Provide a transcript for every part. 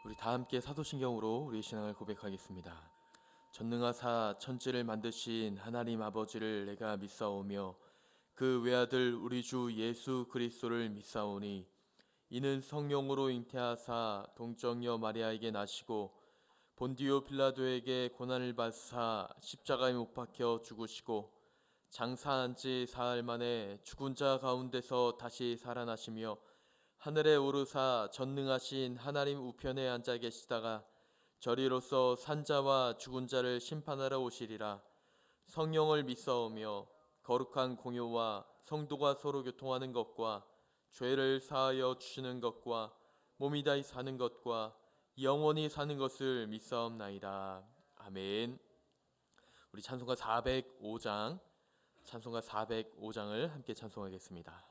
우리 다 함께 사도신경으로 우리의 신앙을 고백하겠습니다. 전능하사 천지를 만드신 하나님 아버지를 내가 믿사오며 그 외아들 우리 주 예수 그리스도를 믿사오니 이는 성령으로 잉태하사 동정녀 마리아에게 나시고 본디오 빌라도에게 고난을 받사 십자가에 못 박혀 죽으시고 장사한 지 사흘 만에 죽은 자 가운데서 다시 살아나시며 하늘에 오르사 전능하신 하나님 우편에 앉아 계시다가 저리로서 산자와 죽은 자를 심판하러 오시리라. 성령을 믿사오며 거룩한 공효와 성도가 서로 교통하는 것과 죄를 사하여 주시는 것과 몸이 다히 사는 것과 영원히 사는 것을 믿사옵나이다. 아멘. 우리 찬송가 405장을 함께 찬송하겠습니다.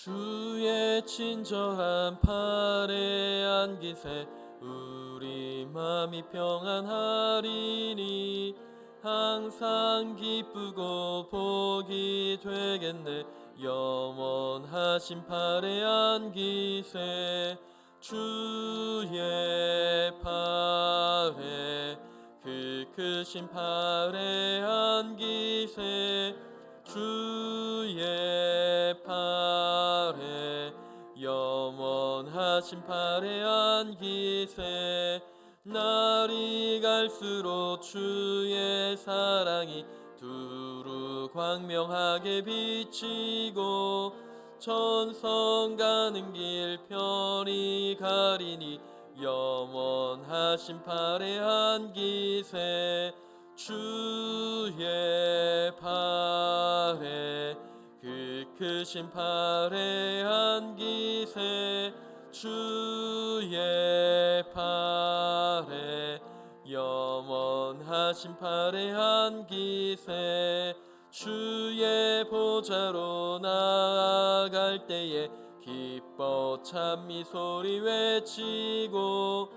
주의 친절한 팔에 안기세 우리 맘이 평안하리니 항상 기쁘고 복이 되겠네. 영원하신 팔에 안기세 주의 팔에 그 크신 팔에 안기세 주의 팔에 영원하신 팔에 안기세 날이 갈수록 주의 사랑이 두루 광명하게 비치고 천성 가는 길 편히 가리니 영원하신 팔에 안기세 주의 팔에 그 크신 팔에 안기세 주의 팔에 영원하신 팔에 안기세 주의 보좌로 나아갈 때에 기뻐 찬미 소리 외치고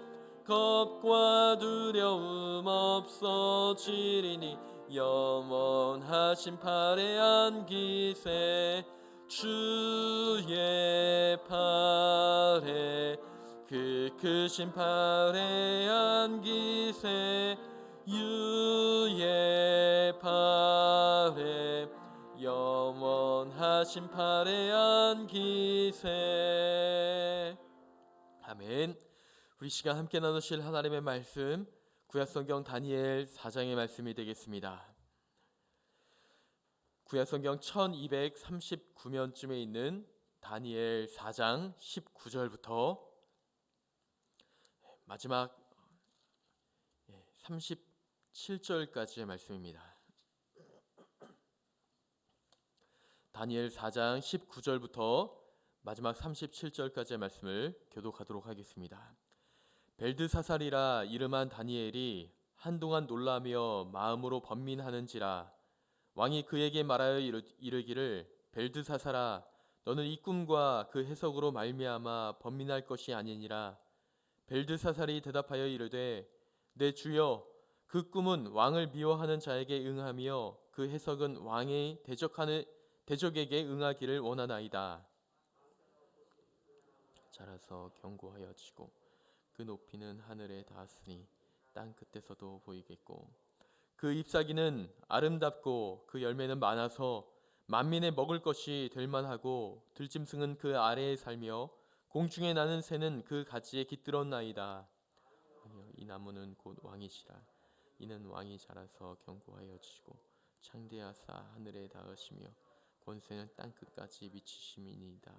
겁과 두려움 없어지리니 영원하신 팔에 안기세 주의 팔에 그 크신 팔에 안기세 유의 팔에 영원하신 팔에 안기세. 아멘. 우리 시간 함께 나누실 하나님의 말씀 구약성경 다니엘 4장의 말씀이 되겠습니다. 구약성경 1239면쯤에 있는 다니엘 4장 19절부터 마지막 37절까지의 말씀입니다. 다니엘 4장 19절부터 마지막 37절까지의 말씀을 교독하도록 하겠습니다. 벨드사살이라 이름한 다니엘이 한동안 놀라며 마음으로 번민하는지라 왕이 그에게 말하여 이르기를 벨드사살아 너는 이 꿈과 그 해석으로 말미암아 번민할 것이 아니니라. 벨드사살이 대답하여 이르되 내 주여 그 꿈은 왕을 미워하는 자에게 응하며 그 해석은 왕의 대적에게 응하기를 원하나이다. 자라서 견고하여 지고 그 높이는 하늘에 닿았으니 땅 끝에서도 보이겠고 그 잎사귀는 아름답고 그 열매는 많아서 만민의 먹을 것이 될 만하고 들짐승은 그 아래에 살며 공중에 나는 새는 그 가지에 깃들었나이다. 이 나무는 곧 왕이시라. 이는 왕이 자라서 견고하여 지고 창대하사 하늘에 닿으시며 권세는 땅 끝까지 미치심이니이다.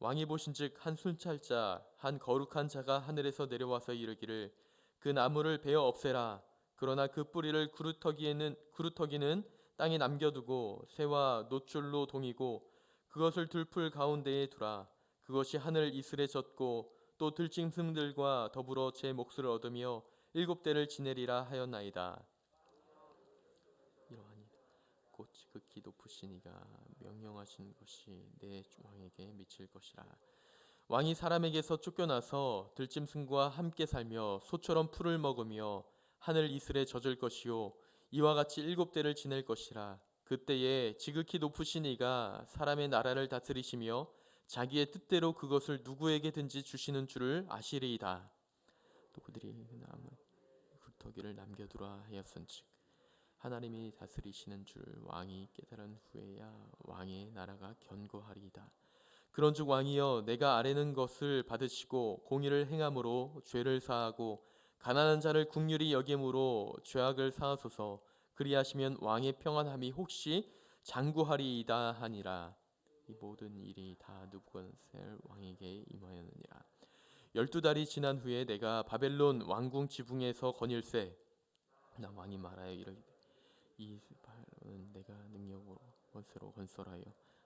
왕이 보신즉 한 순찰자 한 거룩한 자가 하늘에서 내려와서 이르기를 그 나무를 베어 없애라. 그러나 그 뿌리를 구루터기는 땅에 남겨두고 새와 노줄로 동이고 그것을 들풀 가운데에 두라. 그것이 하늘 이슬에 젖고 또 들짐승들과 더불어 제 몫을 얻으며 7대를 지내리라 하였나이다. 이러하니 곧 지극히 높으신 이가 명령하신 것이 내 왕에게 미칠 것이라. 왕이 사람에게서 쫓겨나서 들짐승과 함께 살며 소처럼 풀을 먹으며 하늘 이슬에 젖을 것이요 이와 같이 7대를 지낼 것이라. 그때에 지극히 높으신 이가 사람의 나라를 다스리시며 자기의 뜻대로 그것을 누구에게든지 주시는 줄을 아시리이다. 또 그들이 남은 굴터기를 남겨두라 하였은즉 하나님이 다스리시는 줄 왕이 깨달은 후에야 왕의 나라가 견고하리이다. 그런즉 왕이여 내가 아뢰는 것을 받으시고 공의를 행함으로 죄를 사하고 가난한 자를 긍휼히 여김으로 죄악을 사하소서. 그리하시면 왕의 평안함이 혹시 장구하리이다 하니라. 이 모든 일이 다 느부갓네살 왕에게 임하였느니라. 12달이 지난 후에 내가 바벨론 왕궁 지붕에서 거닐세 나 왕이 말하여 이르기를 이 바벨론은 내가 능력으로 권세로 건설하여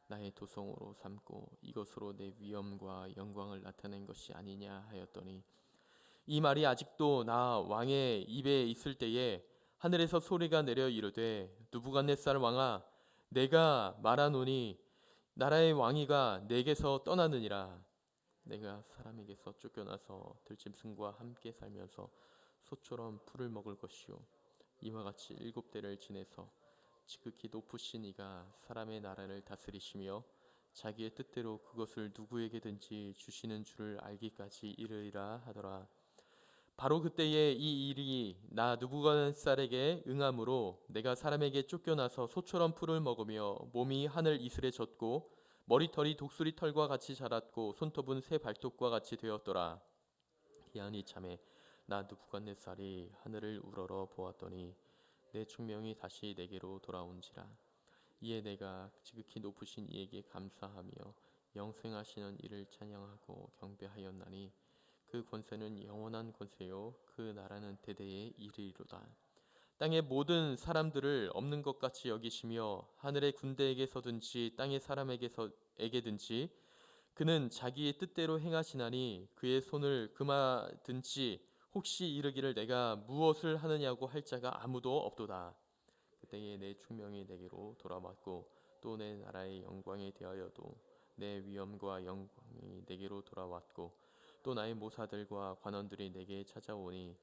나의 도성으로 삼고 이것으로 내 위엄과 영광을 나타낸 것이 아니냐 하였더니 이 말이 아직도 나 왕의 입에 있을 때에 하늘에서 소리가 내려 이르되 느부갓네살 왕아 내가 말하노니 나라의 왕위가 내게서 떠나느니라. 내가 사람에게서 쫓겨나서 들짐승과 함께 살면서 소처럼 풀을 먹을 것이요 이와 같이 7대를 지내서 지극히 높으신 이가 사람의 나라를 다스리시며 자기의 뜻대로 그것을 누구에게든지 주시는 줄을 알기까지 이르리라 하더라. 바로 그때에 이 일이 나 느부갓네살에게 응함으로 내가 사람에게 쫓겨나서 소처럼 풀을 먹으며 몸이 하늘 이슬에 젖고 머리털이 독수리 털과 같이 자랐고 손톱은 새 발톱과 같이 되었더라. 기한이 참에 나 느부갓네살이 하늘을 우러러 보았더니 내 총명이 다시 내게로 돌아온지라. 이에 내가 지극히 높으신 이에게 감사하며 영생하시는 이를 찬양하고 경배하였나니 그 권세는 영원한 권세요 그 나라는 대대에 이르리로다. 땅의 모든 사람들을 없는 것 같이 여기시며 하늘의 군대에게서든지 땅의 사람에게든지 그는 자기의 뜻대로 행하시나니 그의 손을 금하든지 혹시 이르기를 내가 무엇을 하느냐고 할 자가 아무도 없도다. 그때에 내 충명이 내게로 돌아왔고 또 내 나라의 영광에 대하여도 내 위엄과 영광이 내게로 돌아왔고 또 나의 모사들과 관원들이 내게 찾아오니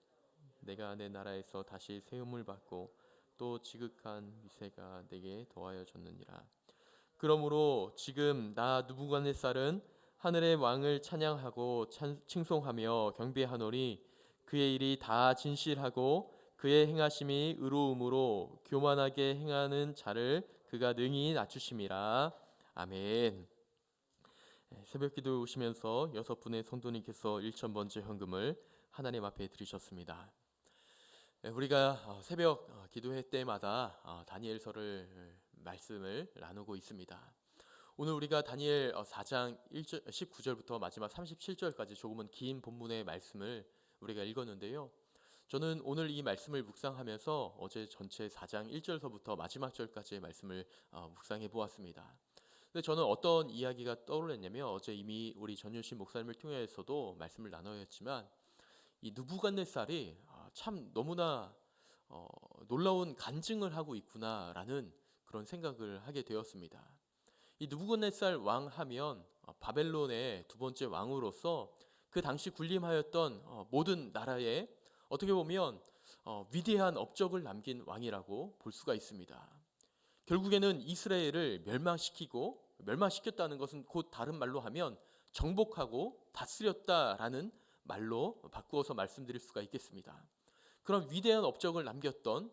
내가 내 나라에서 다시 세움을 받고 또 지극한 위세가 내게 더하여졌느니라. 그러므로 지금 나 느부갓네살은 하늘의 왕을 찬양하고 칭송하며 경배하노니 그의 일이 다 진실하고 그의 행하심이 의로움으로 교만하게 행하는 자를 그가 능히 낮추심이라. 아멘. 새벽기도에 오시면서 6분의 성도님께서 1,000번째 현금을 하나님 앞에 드리셨습니다. 우리가 새벽 기도회 때마다 다니엘서를 말씀을 나누고 있습니다. 오늘 우리가 다니엘 4장 19절부터 마지막 37절까지 조금은 긴 본문의 말씀을 우리가 읽었는데요. 저는 오늘 이 말씀을 묵상하면서 어제 전체 4장 1절서부터 마지막 절까지의 말씀을 묵상해 보았습니다. 근데 저는 어떤 이야기가 떠올랐냐면 어제 이미 우리 전윤신 목사님을 통해서도 말씀을 나눠야했지만 이 느부갓네살이 참 너무나 놀라운 간증을 하고 있구나라는 그런 생각을 하게 되었습니다. 이 느부갓네살 왕 하면 바벨론의 두 번째 왕으로서 그 당시 군림하였던 모든 나라에 어떻게 보면 위대한 업적을 남긴 왕이라고 볼 수가 있습니다. 결국에는 이스라엘을 멸망시켰다는 것은 곧 다른 말로 하면 정복하고 다스렸다라는 말로 바꾸어서 말씀드릴 수가 있겠습니다. 그런 위대한 업적을 남겼던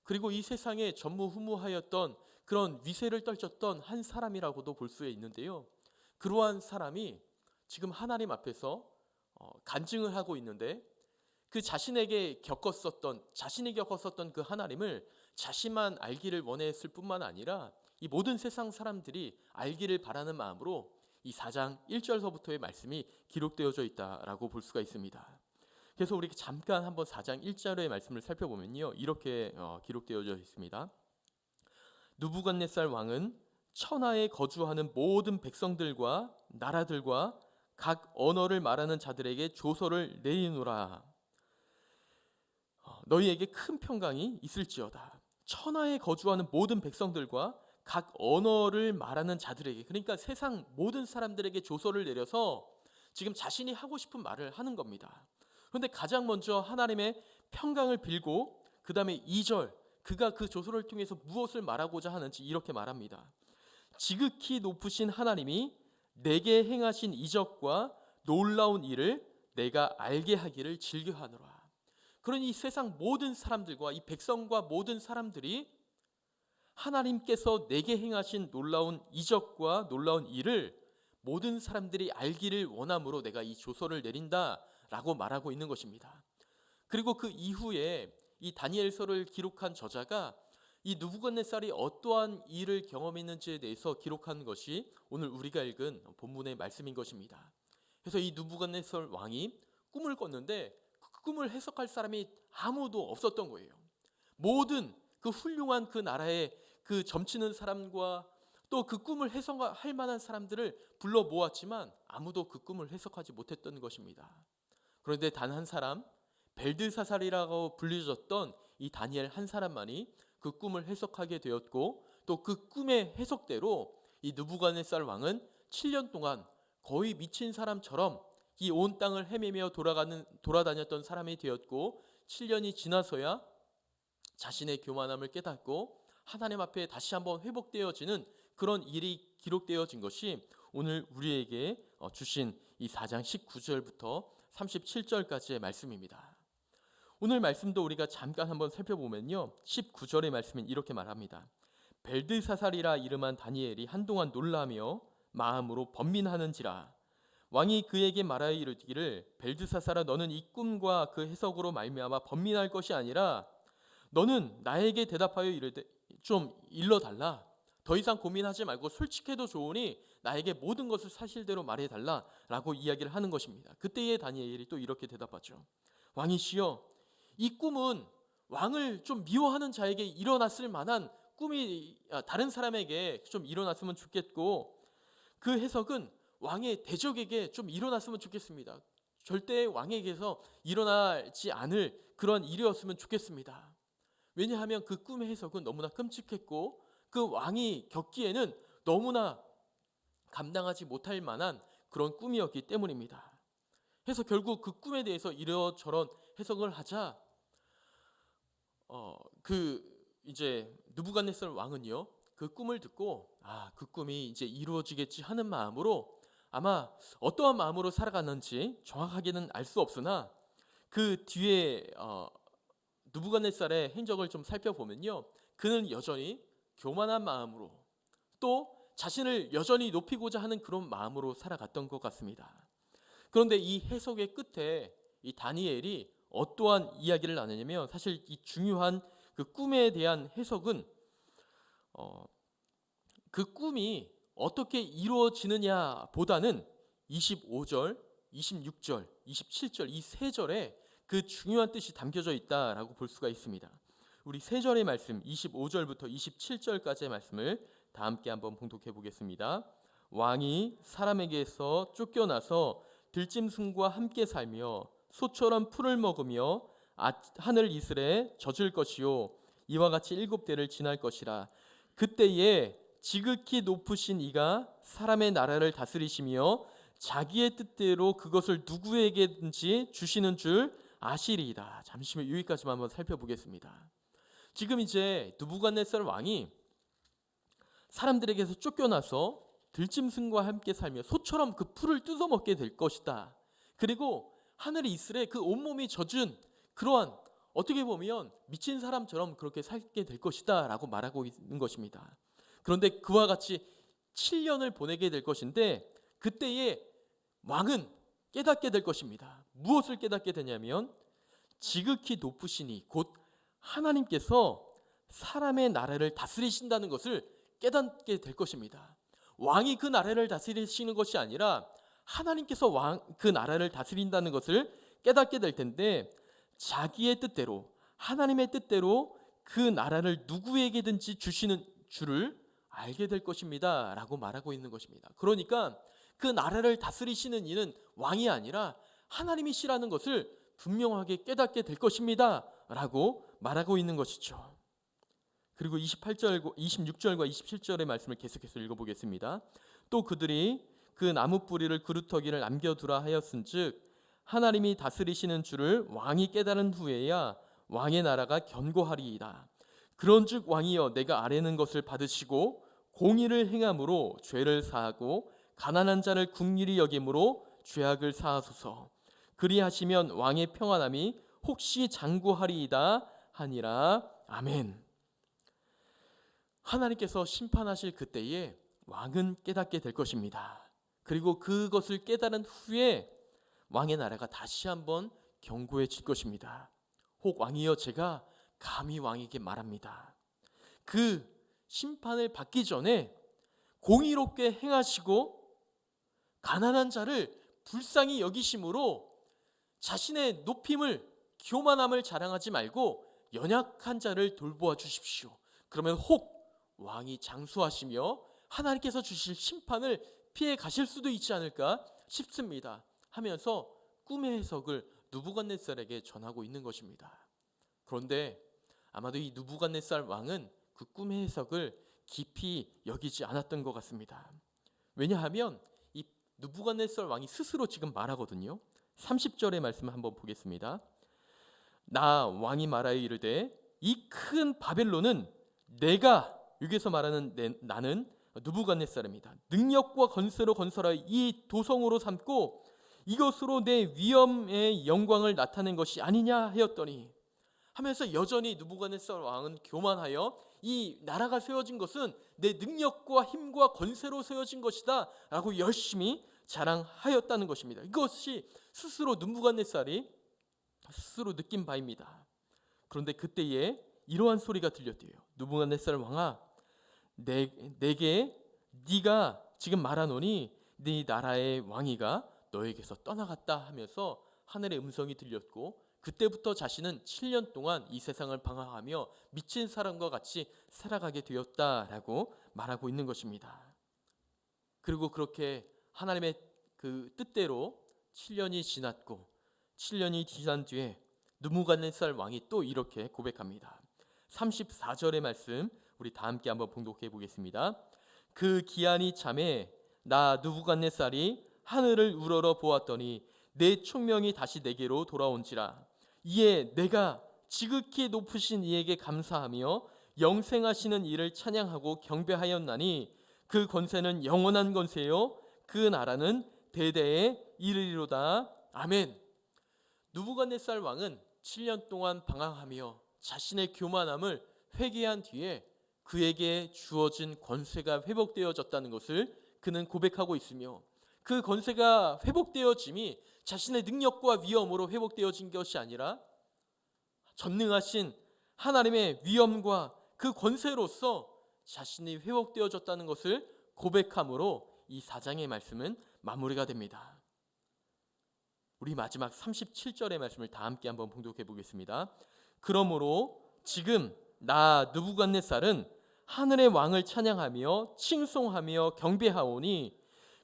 그리고 이 세상에 전무후무하였던 그런 위세를 떨쳤던 한 사람이라고도 볼 수 있는데요. 그러한 사람이 지금 하나님 앞에서 간증을 하고 있는데 그 자신이 겪었었던 그 하나님을 자신만 알기를 원했을 뿐만 아니라 이 모든 세상 사람들이 알기를 바라는 마음으로 이 4장 1절서부터의 말씀이 기록되어져 있다라고 볼 수가 있습니다. 그래서 우리 잠깐 한번 4장 1절의 말씀을 살펴보면요. 이렇게 기록되어져 있습니다. 느부갓네살 왕은 천하에 거주하는 모든 백성들과 나라들과 각 언어를 말하는 자들에게 조서를 내리노라. 너희에게 큰 평강이 있을지어다. 천하에 거주하는 모든 백성들과 각 언어를 말하는 자들에게, 그러니까 세상 모든 사람들에게 조서를 내려서 지금 자신이 하고 싶은 말을 하는 겁니다. 그런데 가장 먼저 하나님의 평강을 빌고 그 다음에 2절 그가 그 조서를 통해서 무엇을 말하고자 하는지 이렇게 말합니다. 지극히 높으신 하나님이 내게 행하신 이적과 놀라운 일을 내가 알게 하기를 즐겨하노라. 그러니 이 세상 모든 사람들과 이 백성과 모든 사람들이 하나님께서 내게 행하신 놀라운 이적과 놀라운 일을 모든 사람들이 알기를 원함으로 내가 이 조서를 내린다라고 말하고 있는 것입니다. 그리고 그 이후에 이 다니엘서를 기록한 저자가 이 느부갓네살이 어떠한 일을 경험했는지에 대해서 기록한 것이 오늘 우리가 읽은 본문의 말씀인 것입니다. 그래서 이 느부갓네살 왕이 꿈을 꿨는데 그 꿈을 해석할 사람이 아무도 없었던 거예요. 모든 그 훌륭한 그 나라의 그 점치는 사람과 또 그 꿈을 해석할 만한 사람들을 불러 모았지만 아무도 그 꿈을 해석하지 못했던 것입니다. 그런데 단 한 사람, 벨드사살이라고 불려졌던 이 다니엘 한 사람만이 그 꿈을 해석하게 되었고, 또 그 꿈의 해석대로 이 느부갓네살 왕은 7년 동안 거의 미친 사람처럼 이 온 땅을 헤매며 돌아다녔던 사람이 되었고, 7년이 지나서야 자신의 교만함을 깨닫고 하나님 앞에 다시 한번 회복되어지는 그런 일이 기록되어진 것이 오늘 우리에게 주신 이 4장 19절부터 37절까지의 말씀입니다. 오늘 말씀도 우리가 잠깐 한번 살펴보면요, 19절의 말씀은 이렇게 말합니다. 벨드사살이라 이름한 다니엘이 한동안 놀라며 마음으로 번민하는지라. 왕이 그에게 말하여 이르기를, 벨드사살아, 너는 이 꿈과 그 해석으로 말미암아 번민할 것이 아니라 너는 나에게 대답하여 이르되 좀 일러달라. 더 이상 고민하지 말고 솔직해도 좋으니 나에게 모든 것을 사실대로 말해달라 라고 이야기를 하는 것입니다. 그때에 다니엘이 또 이렇게 대답하죠. 왕이시여, 이 꿈은 왕을 좀 미워하는 자에게 일어났을 만한 꿈이 다른 사람에게 좀 일어났으면 좋겠고, 그 해석은 왕의 대적에게 좀 일어났으면 좋겠습니다. 절대 왕에게서 일어나지 않을 그런 일이었으면 좋겠습니다. 왜냐하면 그 꿈의 해석은 너무나 끔찍했고 그 왕이 겪기에는 너무나 감당하지 못할 만한 그런 꿈이었기 때문입니다. 그래서 결국 그 꿈에 대해서 이러저런 해석을 하자 이제 느부갓네살 왕은요, 그 꿈을 듣고 그 꿈이 이제 이루어지겠지 하는 마음으로, 아마 어떠한 마음으로 살아갔는지 정확하게는 알 수 없으나 그 뒤에 느부갓네살의 행적을 좀 살펴보면요, 그는 여전히 교만한 마음으로 또 자신을 여전히 높이고자 하는 그런 마음으로 살아갔던 것 같습니다. 그런데 이 해석의 끝에 이 다니엘이 어떠한 이야기를 나누냐면, 사실 이 중요한 그 꿈에 대한 해석은 그 꿈이 어떻게 이루어지느냐 보다는 25절, 26절, 27절 이 세 절에 그 중요한 뜻이 담겨져 있다라고 볼 수가 있습니다. 우리 세 절의 말씀 25절부터 27절까지의 말씀을 다 함께 한번 봉독해 보겠습니다. 왕이 사람에게서 쫓겨나서 들짐승과 함께 살며 소처럼 풀을 먹으며 하늘 이슬에 젖을 것이요 이와 같이 7대를 지날 것이라. 그때에 지극히 높으신 이가 사람의 나라를 다스리시며 자기의 뜻대로 그것을 누구에게든지 주시는 줄 아시리이다. 잠시만 여기까지만 한번 살펴보겠습니다. 지금 이제 느부갓네살 왕이 사람들에게서 쫓겨나서 들짐승과 함께 살며 소처럼 그 풀을 뜯어먹게 될 것이다. 그리고 하늘의 이슬에 그 온몸이 젖은 그러한, 어떻게 보면 미친 사람처럼 그렇게 살게 될 것이다 라고 말하고 있는 것입니다. 그런데 그와 같이 7년을 보내게 될 것인데, 그때에 왕은 깨닫게 될 것입니다. 무엇을 깨닫게 되냐면, 지극히 높으시니 곧 하나님께서 사람의 나라를 다스리신다는 것을 깨닫게 될 것입니다. 왕이 그 나라를 다스리시는 것이 아니라 하나님께서 그 나라를 다스린다는 것을 깨닫게 될 텐데, 자기의 뜻대로, 하나님의 뜻대로 그 나라를 누구에게든지 주시는 줄을 알게 될 것입니다 라고 말하고 있는 것입니다. 그러니까 그 나라를 다스리시는 이는 왕이 아니라 하나님이시라는 것을 분명하게 깨닫게 될 것입니다 라고 말하고 있는 것이죠. 그리고 26절과 27절의 말씀을 계속해서 읽어보겠습니다. 또 그들이 그 나무 뿌리를 그루터기를 남겨두라 하였은즉 하나님이 다스리시는 줄을 왕이 깨달은 후에야 왕의 나라가 견고하리이다. 그런즉 왕이여 내가 아뢰는 것을 받으시고 공의를 행함으로 죄를 사하고 가난한 자를 긍휼히 여김으로 죄악을 사하소서. 그리하시면 왕의 평안함이 혹시 장구하리이다 하니라. 아멘. 하나님께서 심판하실 그때에 왕은 깨닫게 될 것입니다. 그리고 그것을 깨달은 후에 왕의 나라가 다시 한번 견고해질 것입니다. 혹 왕이여 제가 감히 왕에게 말합니다. 그 심판을 받기 전에 공의롭게 행하시고 가난한 자를 불쌍히 여기심으로 자신의 높임을 교만함을 자랑하지 말고 연약한 자를 돌보아 주십시오. 그러면 혹 왕이 장수하시며 하나님께서 주실 심판을 피해 가실 수도 있지 않을까 싶습니다 하면서 꿈의 해석을 느부갓네살에게 전하고 있는 것입니다. 그런데 아마도 이 느부갓네살 왕은 그 꿈의 해석을 깊이 여기지 않았던 것 같습니다. 왜냐하면 이 느부갓네살 왕이 스스로 지금 말하거든요. 30절의 말씀 한번 보겠습니다. 나 왕이 말하여 이르되 이 큰 바벨론은 내가, 여기서 말하는 나는 느부갓네살입니다. 능력과 건세로 건설하여 이 도성으로 삼고 이것으로 내 위엄의 영광을 나타낸 것이 아니냐 하였더니, 하면서 여전히 느부갓네살 왕은 교만하여 이 나라가 세워진 것은 내 능력과 힘과 건세로 세워진 것이다 라고 열심히 자랑하였다는 것입니다. 이것이 스스로 느부갓네살이 스스로 느낀 바입니다. 그런데 그때에 이러한 소리가 들렸대요. 느부갓네살 왕아, 내게 네가 지금 말하노니 네 나라의 왕위가 너에게서 떠나갔다 하면서 하늘의 음성이 들렸고, 그때부터 자신은 7년 동안 이 세상을 방황하며 미친 사람과 같이 살아가게 되었다라고 말하고 있는 것입니다. 그리고 그렇게 하나님의 그 뜻대로 7년이 지났고 7년이 지난 뒤에 느부갓네살 왕이 또 이렇게 고백합니다. 34절의 말씀 우리 다 함께 한번 봉독해 보겠습니다. 그 기한이 참에 나 느부갓네살이 하늘을 우러러 보았더니 내 총명이 다시 내게로 돌아온지라. 이에 내가 지극히 높으신 이에게 감사하며 영생하시는 이를 찬양하고 경배하였나니 그 권세는 영원한 권세요 그 나라는 대대에 이르리로다. 아멘. 느부갓네살 왕은 7년 동안 방황하며 자신의 교만함을 회개한 뒤에 그에게 주어진 권세가 회복되어졌다는 것을 그는 고백하고 있으며, 그 권세가 회복되어짐이 자신의 능력과 위엄으로 회복되어진 것이 아니라 전능하신 하나님의 위엄과 그 권세로서 자신이 회복되어졌다는 것을 고백함으로 이 4장의 말씀은 마무리가 됩니다. 우리 마지막 37절의 말씀을 다 함께 한번 봉독해 보겠습니다. 그러므로 지금 나 느부갓네살은 하늘의 왕을 찬양하며 칭송하며 경배하오니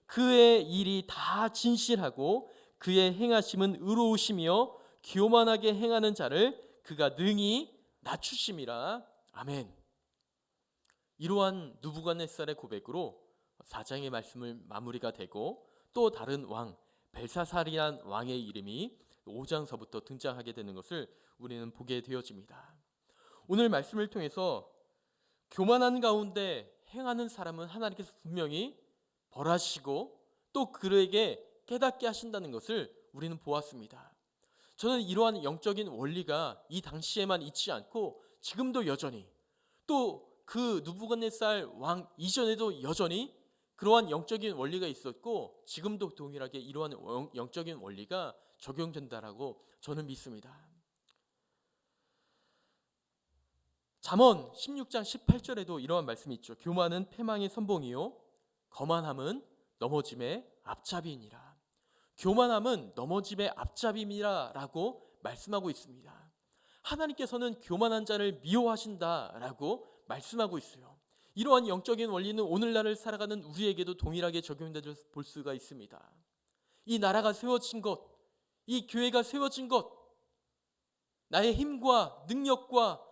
그의 일이 다 진실하고 그의 행하심은 의로우시며 교만하게 행하는 자를 그가 능히 낮추심이라. 아멘. 이러한 느부갓네살의 고백으로 4장의 말씀을 마무리가 되고, 또 다른 왕 벨사살이란 왕의 이름이 5장서부터 등장하게 되는 것을 우리는 보게 되어집니다. 오늘 말씀을 통해서 교만한 가운데 행하는 사람은 하나님께서 분명히 벌하시고 또 그에게 깨닫게 하신다는 것을 우리는 보았습니다. 저는 이러한 영적인 원리가 이 당시에만 있지 않고 지금도 여전히, 또 그 느부갓네살 왕 이전에도 여전히 그러한 영적인 원리가 있었고 지금도 동일하게 이러한 영적인 원리가 적용된다라고 저는 믿습니다. 잠언 16장 18절에도 이러한 말씀이 있죠. 교만은 패망의 선봉이요 거만함은 넘어짐의 앞잡이니라. 교만함은 넘어짐의 앞잡이니라 라고 말씀하고 있습니다. 하나님께서는 교만한 자를 미워하신다라고 말씀하고 있어요. 이러한 영적인 원리는 오늘날을 살아가는 우리에게도 동일하게 적용되어 볼 수가 있습니다. 이 나라가 세워진 것, 이 교회가 세워진 것, 나의 힘과 능력과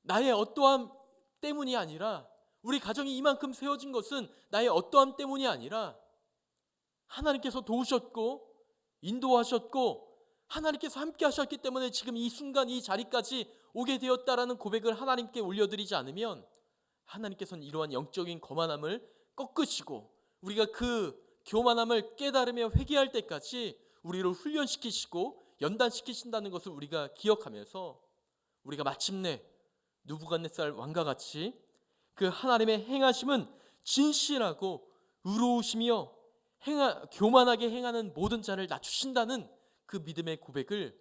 나의 어떠함 때문이 아니라, 우리 가정이 이만큼 세워진 것은 나의 어떠함 때문이 아니라 하나님께서 도우셨고 인도하셨고 하나님께서 함께 하셨기 때문에 지금 이 순간 이 자리까지 오게 되었다라는 고백을 하나님께 올려드리지 않으면 하나님께서는 이러한 영적인 거만함을 꺾으시고 우리가 그 교만함을 깨달으며 회개할 때까지 우리를 훈련시키시고 연단시키신다는 것을 우리가 기억하면서 우리가 마침내 느부갓네살 왕과 같이 그 하나님의 행하심은 진실하고 의로우시며 교만하게 행하는 모든 자를 낮추신다는 그 믿음의 고백을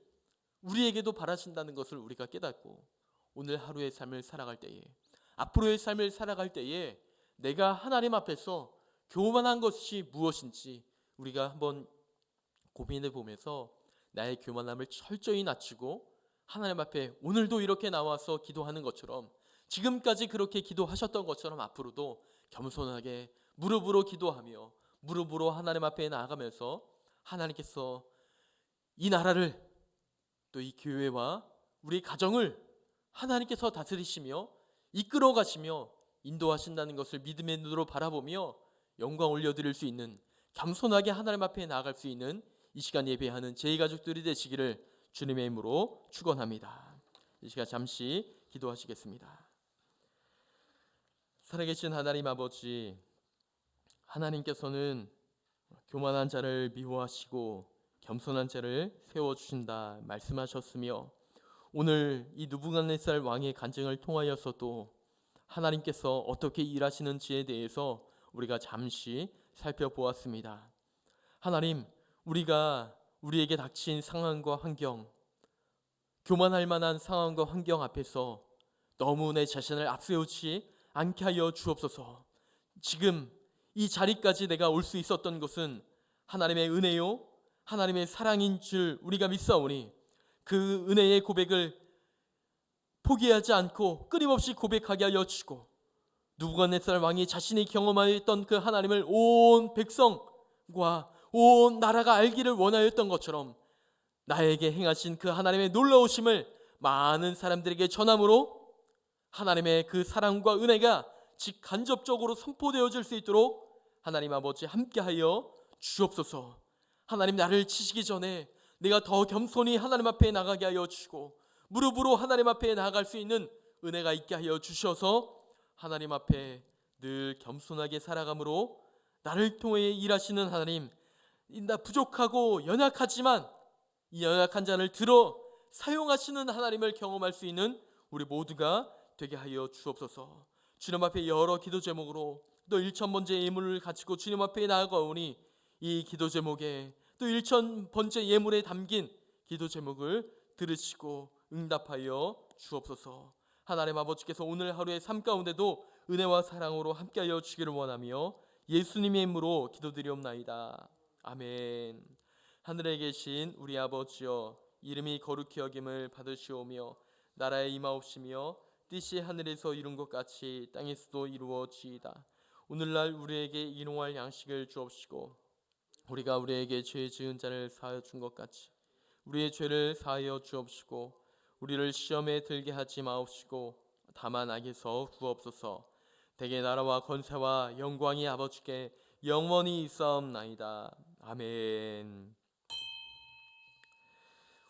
우리에게도 바라신다는 것을 우리가 깨닫고 오늘 하루의 삶을 살아갈 때에 앞으로의 삶을 살아갈 때에 내가 하나님 앞에서 교만한 것이 무엇인지 우리가 한번 고민해 보면서 나의 교만함을 철저히 낮추고 하나님 앞에 오늘도 이렇게 나와서 기도하는 것처럼 지금까지 그렇게 기도하셨던 것처럼 앞으로도 겸손하게 무릎으로 기도하며 무릎으로 하나님 앞에 나아가면서 하나님께서 이 나라를 또 이 교회와 우리 가정을 하나님께서 다스리시며 이끌어 가시며 인도하신다는 것을 믿음의 눈으로 바라보며 영광 올려드릴 수 있는 겸손하게 하나님 앞에 나아갈 수 있는 이 시간 예배하는 제 가족들이 되시기를 주님의 이름으로 축원합니다. 이 시간 잠시 기도하시겠습니다. 살아계신 하나님 아버지, 하나님께서는 교만한 자를 미워하시고 겸손한 자를 세워주신다 말씀하셨으며 오늘 이 느부갓네살 왕의 간증을 통하여서도 하나님께서 어떻게 일하시는지에 대해서 우리가 잠시 살펴보았습니다. 하나님, 우리가 우리에게 닥친 상황과 환경, 교만할 만한 상황과 환경 앞에서 너무 내 자신을 앞세우지 않게 하여 주옵소서. 지금 이 자리까지 내가 올 수 있었던 것은 하나님의 은혜요 하나님의 사랑인 줄 우리가 믿사오니 그 은혜의 고백을 포기하지 않고 끊임없이 고백하게 하여 주시고 느부갓네살 왕이 자신이 경험하였던 그 하나님을 온 백성과 온 나라가 알기를 원하였던 것처럼 나에게 행하신 그 하나님의 놀라우심을 많은 사람들에게 전함으로 하나님의 그 사랑과 은혜가 직간접적으로 선포되어질 수 있도록 하나님 아버지 함께하여 주옵소서. 하나님, 나를 치시기 전에 내가 더 겸손히 하나님 앞에 나가게 하여 주시고 무릎으로 하나님 앞에 나아갈 수 있는 은혜가 있게 하여 주셔서 하나님 앞에 늘 겸손하게 살아감으로 나를 통해 일하시는 하나님, 나 부족하고 연약하지만 이 연약한 자를 들어 사용하시는 하나님을 경험할 수 있는 우리 모두가 되게 하여 주옵소서. 주님 앞에 여러 기도 제목으로 또 1,000번째 예물을 가지고 주님 앞에 나아가오니 이 기도 제목에 또 1,000번째 예물에 담긴 기도 제목을 들으시고 응답하여 주옵소서. 하나님 아버지께서 오늘 하루의 삶 가운데도 은혜와 사랑으로 함께하여 주기를 원하며 예수님의 이름으로 기도드리옵나이다. 아멘. 하늘에 계신 우리 아버지여, 이름이 거룩히 여김을 받으시오며 나라에 임하옵시며 뜻이 하늘에서 이룬 것 같이 땅에서도 이루어지이다. 오늘날 우리에게 일용할 양식을 주옵시고 우리가 우리에게 죄 지은 자를 사하여 준 것 같이 우리의 죄를 사하여 주옵시고 우리를 시험에 들게 하지 마옵시고 다만 악에서 구하옵소서. 대개 나라와 권세와 영광이 아버지께 영원히 있사옵나이다. 아멘.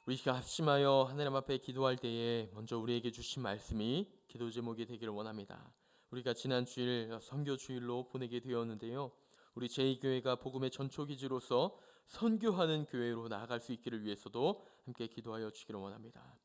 우리가 합심하여 하나님 앞에 기도할 때에 먼저 우리에게 주신 말씀이 기도 제목이 되기를 원합니다. 우리가 지난 주일 선교 주일로 보내게 되었는데요, 우리 제2교회가 복음의 전초기지로서 선교하는 교회로 나아갈 수 있기를 위해서도 함께 기도하여 주기를 원합니다.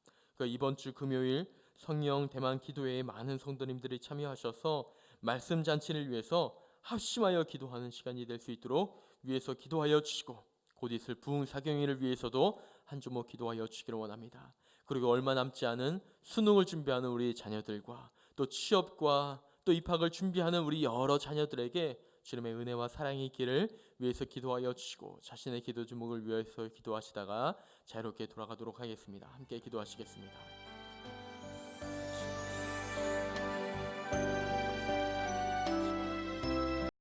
이번 주 금요일 성령 대만 기도회에 많은 성도님들이 참여하셔서 말씀 잔치를 위해서 합심하여 기도하는 시간이 될 수 있도록 위해서 기도하여 주시고 곧 있을 부흥 사경회를 위해서도 한 주먹 기도하여 주시기를 원합니다. 그리고 얼마 남지 않은 수능을 준비하는 우리 자녀들과 또 취업과 또 입학을 준비하는 우리 여러 자녀들에게 주님의 은혜와 사랑이 있기를 위해서 기도하여 주시고 자신의 기도 제목을 위해서 기도하시다가 자유롭게 돌아가도록 하겠습니다. 함께 기도하시겠습니다.